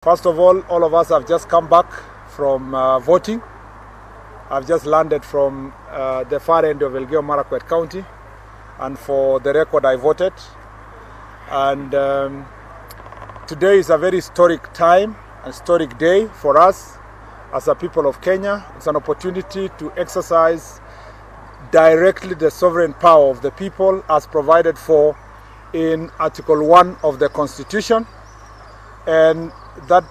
First of all of us have just come back from voting. I've just landed from the far end of Elgeyo Marakwet County, and for the record, I voted. And today is a very historic time, a historic day for us as a people of Kenya. It's an opportunity to exercise directly the sovereign power of the people as provided for in Article 1 of the Constitution. And that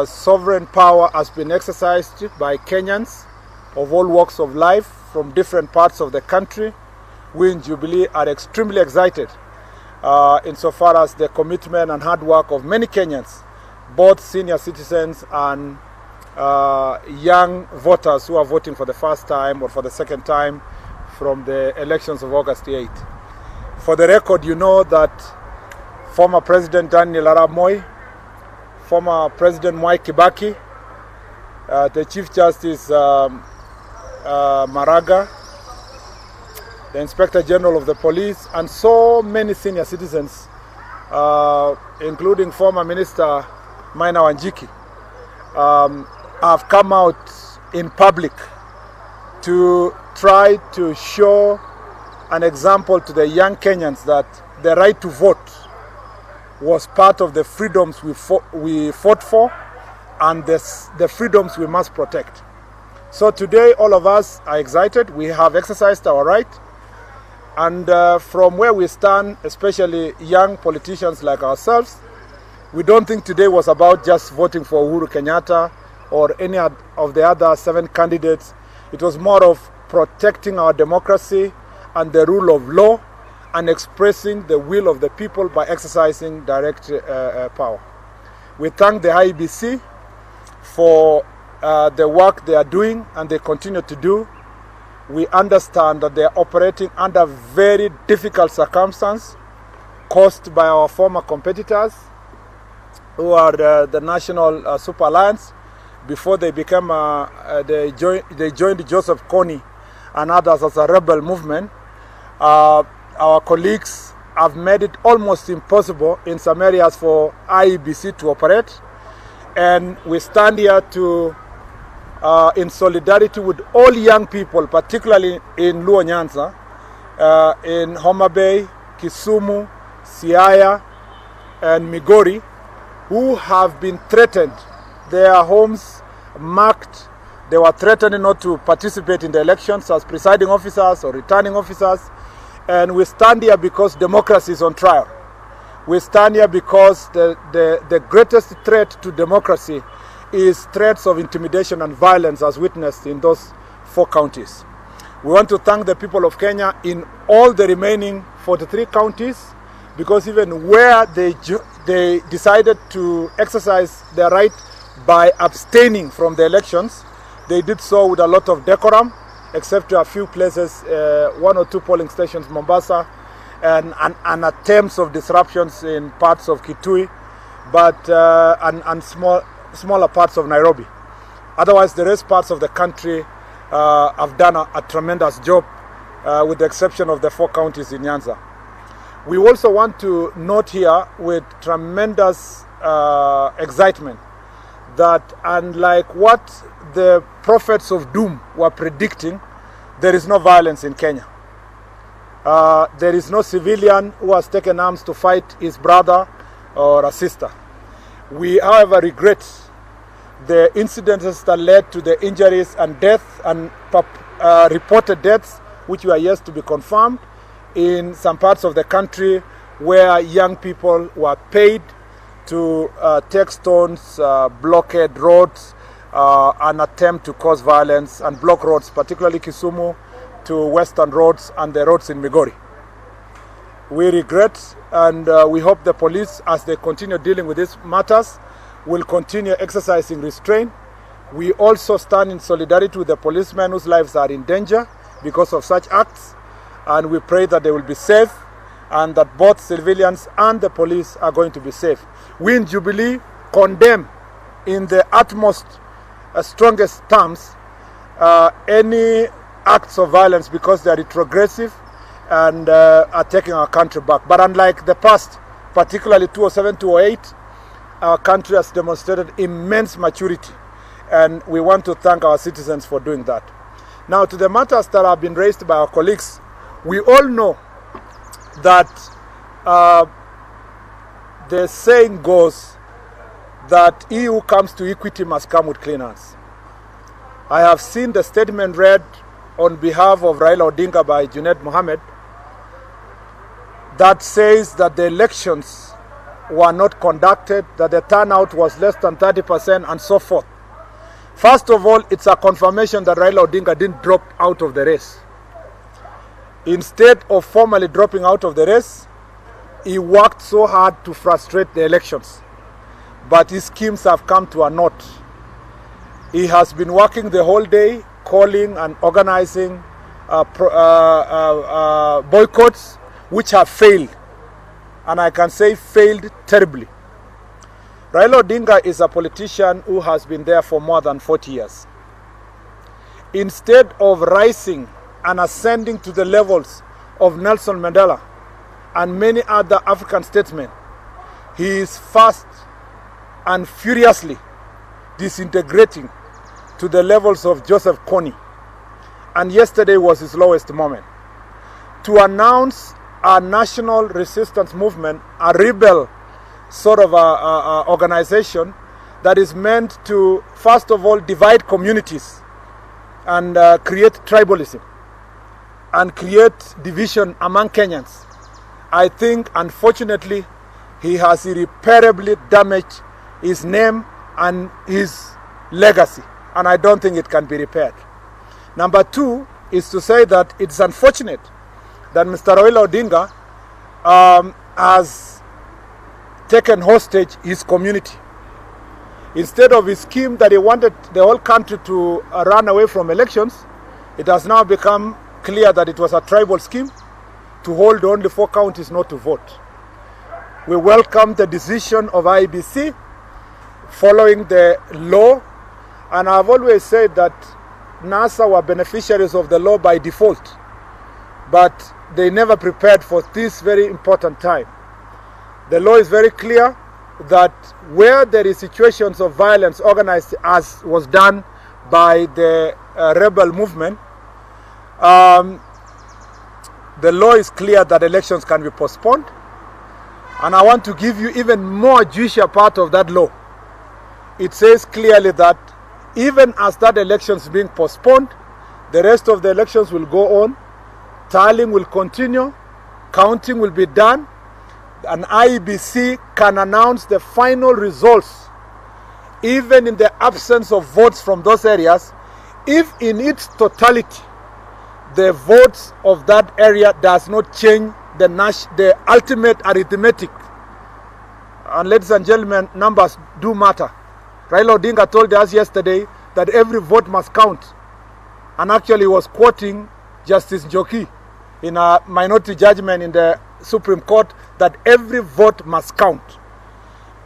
sovereign power has been exercised by Kenyans of all walks of life from different parts of the country. We in Jubilee are extremely excited insofar as the commitment and hard work of many Kenyans, both senior citizens and young voters who are voting for the first time or for the second time from the elections of August 8th. For the record, you know that former President Daniel Arap Moi, former President Mwai Kibaki, the Chief Justice Maraga, the Inspector General of the Police, and so many senior citizens, including former Minister Maina Wanjiki, have come out in public to try to show an example to the young Kenyans that the right to vote was part of the freedoms we fought for, and the freedoms we must protect. So today all of us are excited. We have exercised our right, and from where we stand, especially young politicians like ourselves, we don't think today was about just voting for Uhuru Kenyatta or any of the other 7 candidates. It was more of protecting our democracy and the rule of law and expressing the will of the people by exercising direct power. We thank the IEBC for the work they are doing and they continue to do. We understand that they are operating under very difficult circumstances caused by our former competitors who are the National Super Alliance. Before they became, they joined Joseph Kony and others as a rebel movement. Our colleagues have made it almost impossible in some areas for IEBC to operate. And we stand here to, in solidarity with all young people, particularly in Luo Nyanza, in Homa Bay, Kisumu, Siaya, and Migori, who have been threatened. Their homes marked. They were threatened not to participate in the elections as presiding officers or returning officers. And we stand here because democracy is on trial. We stand here because the greatest threat to democracy is threats of intimidation and violence as witnessed in those 4 counties. We want to thank the people of Kenya in all the remaining 43 counties, because even where they decided to exercise their right by abstaining from the elections, they did so with a lot of decorum, except to a few places, 1 or 2 polling stations, Mombasa, and attempts of disruptions in parts of Kitui, but and smaller parts of Nairobi. Otherwise, the rest parts of the country have done a tremendous job, with the exception of the 4 counties in Nyanza. We also want to note here with tremendous excitement that unlike what the prophets of doom were predicting, there is no violence in Kenya. There is no civilian who has taken arms to fight his brother or a sister. We, however, regret the incidences that led to the injuries and death and reported deaths, which were yet to be confirmed in some parts of the country where young people were paid to take stones, blockade roads, and attempt to cause violence and block roads, particularly Kisumu to Western roads and the roads in Migori. We regret, and we hope the police, as they continue dealing with these matters, will continue exercising restraint. We also stand in solidarity with the policemen whose lives are in danger because of such acts, and we pray that they will be safe and that both civilians and the police are going to be safe. We in Jubilee condemn in the utmost strongest terms any acts of violence because they are retrogressive and are taking our country back. But unlike the past, particularly 2007, 2008, our country has demonstrated immense maturity, and we want to thank our citizens for doing that. Now, to the matters that have been raised by our colleagues, we all know that the saying goes that he who comes to equity must come with clean hands. I have seen the statement read on behalf of Raila Odinga by Junaid Mohammed that says that the elections were not conducted, that the turnout was less than 30% and so forth. First of all, it's a confirmation that Raila Odinga didn't drop out of the race. Instead of formally dropping out of the race, he worked so hard to frustrate the elections. But his schemes have come to a naught. He has been working the whole day, calling and organizing boycotts, which have failed. And I can say failed terribly. Raila Odinga is a politician who has been there for more than 40 years. Instead of rising and ascending to the levels of Nelson Mandela and many other African statesmen, he is fast and furiously disintegrating to the levels of Joseph Kony. And yesterday was his lowest moment. To announce a national resistance movement, a rebel sort of organization that is meant to, first of all, divide communities and create tribalism and create division among Kenyans. I think, unfortunately, he has irreparably damaged his name and his legacy, and I don't think it can be repaired. Number two is to say that it's unfortunate that Mr. Raila Odinga has taken hostage his community. Instead of his scheme that he wanted the whole country to run away from elections, it has now become clear that it was a tribal scheme to hold only 4 counties not to vote. We welcome the decision of IEBC following the law, and I've always said that NASA were beneficiaries of the law by default, but they never prepared for this very important time. The law is very clear that where there is situations of violence organized as was done by the rebel movement, the law is clear that elections can be postponed. And I want to give you even more juicier part of that law. It says clearly that even as that election is being postponed, the rest of the elections will go on, tallying will continue, counting will be done, and IEBC can announce the final results even in the absence of votes from those areas, if in its totality the votes of that area does not change the ultimate arithmetic. And ladies and gentlemen, numbers do matter. Raila Odinga told us yesterday that every vote must count, and actually was quoting Justice Njoki in a minority judgment in the Supreme Court that every vote must count.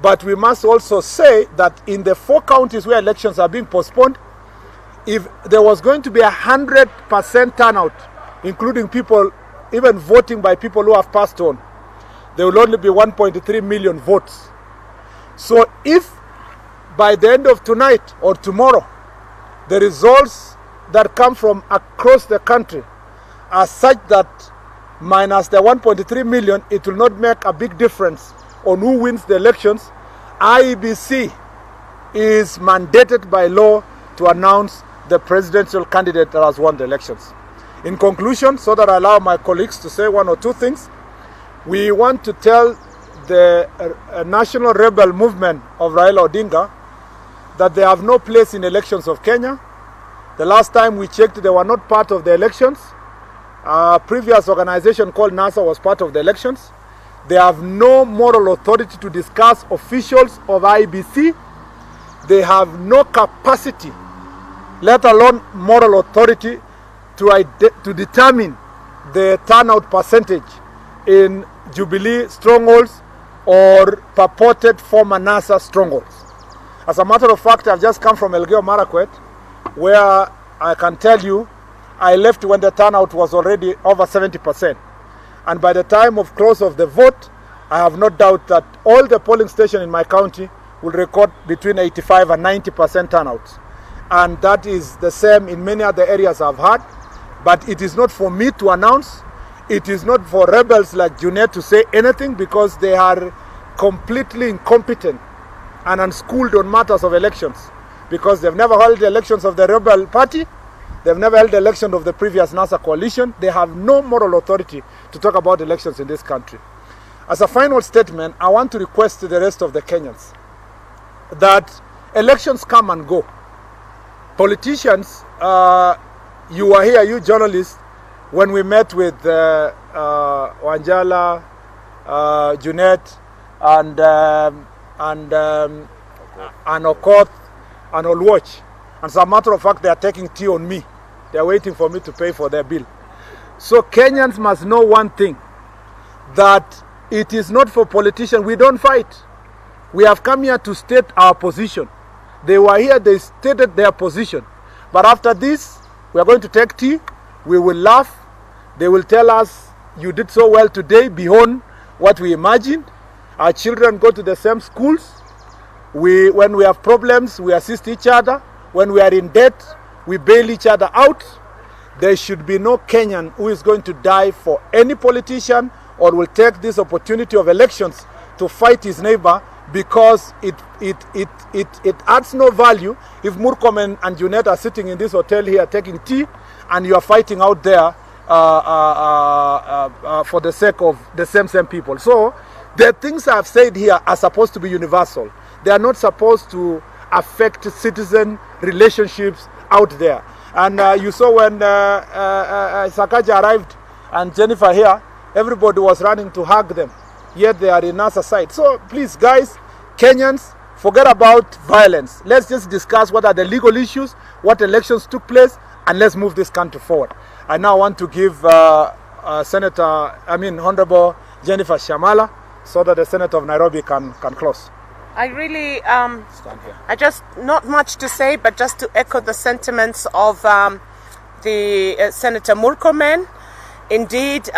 But we must also say that in the 4 counties where elections are being postponed, if there was going to be 100% turnout, including people even voting by people who have passed on, there will only be 1.3 million votes. So if by the end of tonight or tomorrow, the results that come from across the country are such that minus the 1.3 million, it will not make a big difference on who wins the elections, IEBC is mandated by law to announce the presidential candidate that has won the elections. In conclusion, so that I allow my colleagues to say 1 or 2 things, we want to tell the national rebel movement of Raila Odinga that they have no place in elections of Kenya. The last time we checked, they were not part of the elections. A previous organization called NASA was part of the elections. They have no moral authority to discuss officials of IEBC. They have no capacity, let alone moral authority, to determine the turnout percentage in Jubilee strongholds or purported former NASA strongholds. As a matter of fact, I've just come from Elgeyo Marakwet, where I can tell you I left when the turnout was already over 70%. And by the time of close of the vote, I have no doubt that all the polling stations in my county will record between 85 and 90% turnout. And that is the same in many other areas I've had. But it is not for me to announce. It is not for rebels like Junet to say anything, because they are completely incompetent and unschooled on matters of elections, because they've never held the elections of the rebel party. They've never held the election of the previous NASA coalition. They have no moral authority to talk about elections in this country. As a final statement, I want to request to the rest of the Kenyans that elections come and go. Politicians, you were here, you journalists, when we met with Wanjala, Junet, and Okoth, and Olwatch. And as a matter of fact, they are taking tea on me. They are waiting for me to pay for their bill. So Kenyans must know one thing, that it is not for politicians. We don't fight. We have come here to state our position. They were here, they stated their position. But after this, we are going to take tea. We will laugh. They will tell us, you did so well today, beyond what we imagined. Our children go to the same schools. When we have problems, we assist each other. When we are in debt, we bail each other out. There should be no Kenyan who is going to die for any politician or will take this opportunity of elections to fight his neighbor, because it adds no value if Murkomen and Junet are sitting in this hotel here taking tea and you are fighting out there for the sake of the same people. So the things I've said here are supposed to be universal. They are not supposed to affect citizen relationships out there. And you saw when Sakaja arrived and Jennifer here, everybody was running to hug them, yet they are in NASA side. So please, guys, Kenyans, forget about violence. Let's just discuss what are the legal issues, what elections took place, and let's move this country forward. I now want to give Honorable Jennifer Shamala, so that the Senator of Nairobi can close. I really, I just, not much to say, but just to echo the sentiments of the Senator Murkomen. Indeed,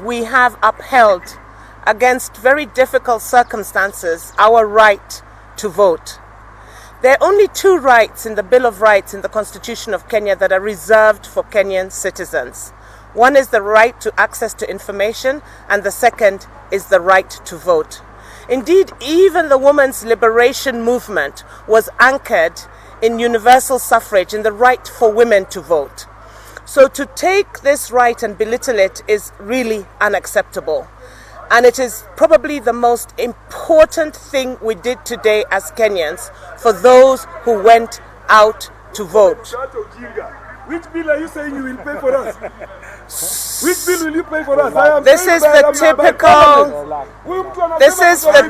we have upheld, against very difficult circumstances, our right to vote. There are only two rights in the Bill of Rights in the Constitution of Kenya that are reserved for Kenyan citizens. One is the right to access to information, and the second is the right to vote. Indeed, even the women's liberation movement was anchored in universal suffrage, in the right for women to vote. So to take this right and belittle it is really unacceptable. And it is probably the most important thing we did today as Kenyans for those who went out to vote. Which bill are you saying you will pay for us? Which bill will you pay for us? This is the typical... This is the...